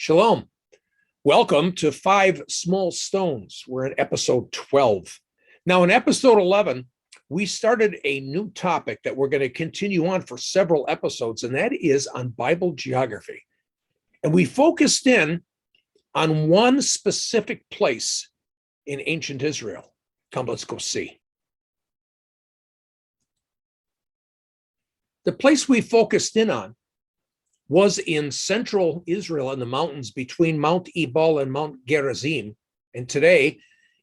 Shalom. Welcome to Five Small Stones. We're in episode 12. Now, in episode 11, we started a new topic that we're going to continue on for several episodes, and that is on Bible geography. And we focused in on one specific place in ancient Israel. Come, let's go see. The place we focused in on was in central Israel in the mountains between Mount Ebal and Mount Gerizim, and today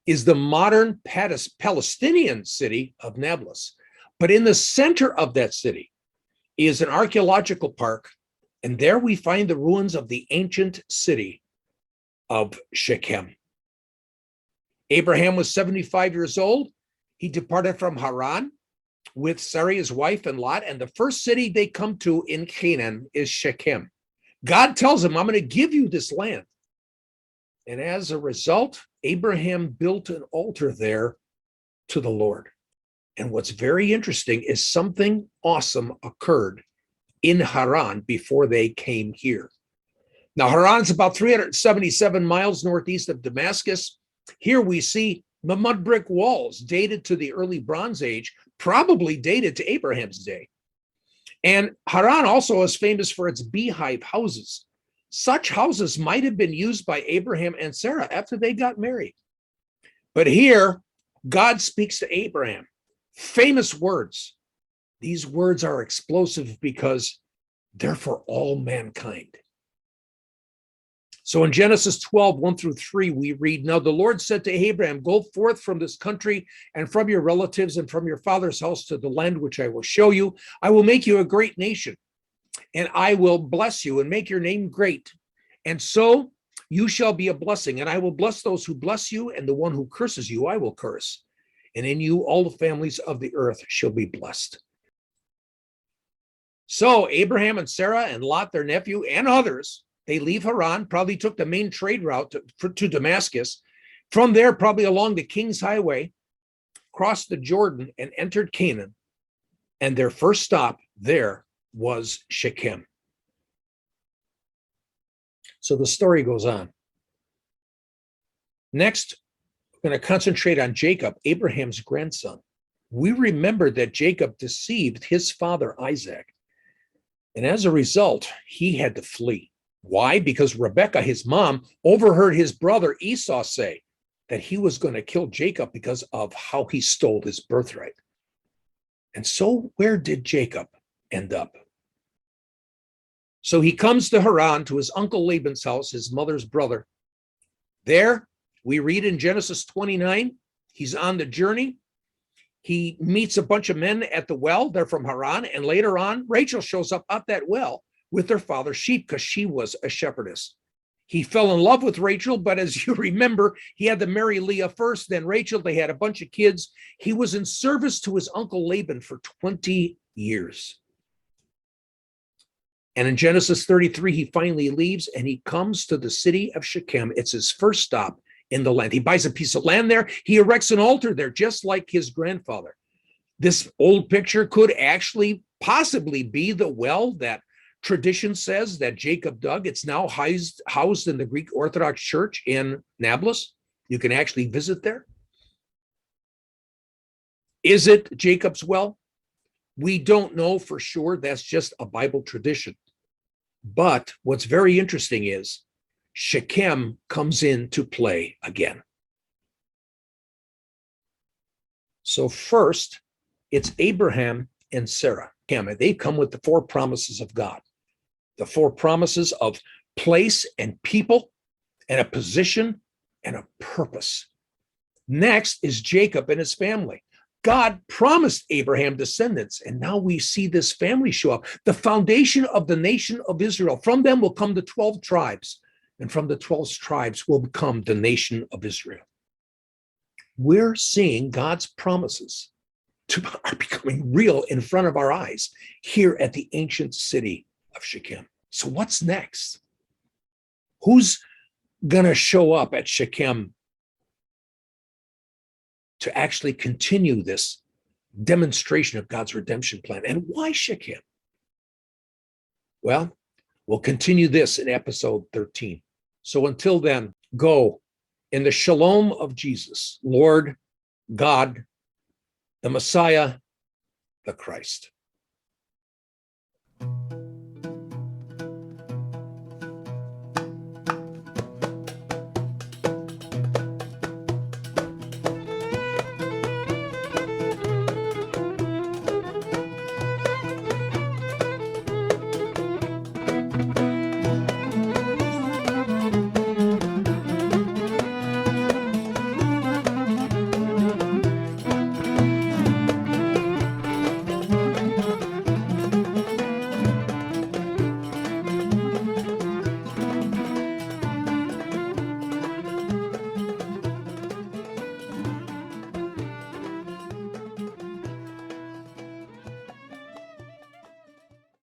is the modern Palestinian city of Nablus. But in the center of that city is an archaeological park, and there we find the ruins of the ancient city of Shechem. Abraham was 75 years old. He departed from Haran with Sarai, his wife, and Lot, and the first city they come to in Canaan is Shechem. God tells him, I'm going to give you this land. And as a result, Abraham built an altar there to the Lord. And what's very interesting is something awesome occurred in Haran before they came here. Now, Haran's about 377 miles northeast of Damascus. Here we see the mud brick walls dated to the early Bronze Age, probably dated to Abraham's day. And Haran also is famous for its beehive houses. Such houses might have been used by Abraham and Sarah after they got married. But here, God speaks to Abraham. Famous words. These words are explosive because they're for all mankind. So in Genesis 12, 1 through 3, we read, Now the Lord said to Abraham, Go forth from this country and from your relatives and from your father's house to the land which I will show you. I will make you a great nation, and I will bless you and make your name great. And so you shall be a blessing, and I will bless those who bless you, and the one who curses you I will curse. And in you all the families of the earth shall be blessed. So Abraham and Sarah and Lot, their nephew, and others, they leave Haran, probably took the main trade route to Damascus. From there, probably along the King's Highway, crossed the Jordan and entered Canaan. And their first stop there was Shechem. So the story goes on. Next, we're going to concentrate on Jacob, Abraham's grandson. We remember that Jacob deceived his father Isaac. And as a result, he had to flee. Why? Because Rebekah, his mom, overheard his brother Esau say that he was going to kill Jacob because of how he stole his birthright. And so where did Jacob end up? So he comes to Haran, to his uncle Laban's house, his mother's brother. There, we read in Genesis 29, he's on the journey. He meets a bunch of men at the well. They're from Haran. And later on, Rachel shows up at that well with their father's sheep because she was a shepherdess. He fell in love with Rachel, but as you remember, he had to marry Leah first, then Rachel. They had a bunch of kids. He was in service to his uncle Laban for 20 years. And in Genesis 33, he finally leaves and he comes to the city of Shechem. It's his first stop in the land. He buys a piece of land there. He erects an altar there, just like his grandfather. This old picture could actually possibly be the well that tradition says that Jacob dug. It's now housed in the Greek Orthodox Church in Nablus. You can actually visit there. Is it Jacob's well? We don't know for sure. That's just a Bible tradition. But what's very interesting is Shechem comes into play again. So first, it's Abraham and Sarah. They come with the four promises of God. The four promises of place and people and a position and a purpose. Next is Jacob and his family. God promised Abraham descendants, and now we see this family show up. The foundation of the nation of Israel. From them will come the 12 tribes, and from the 12 tribes will become the nation of Israel. We're seeing God's promises are becoming real in front of our eyes here at the ancient city of Shechem. So what's next? Who's going to show up at Shechem to actually continue this demonstration of God's redemption plan? And why Shechem? Well, we'll continue this in episode 13. So until then, go in the shalom of Jesus, Lord, God, the Messiah, the Christ.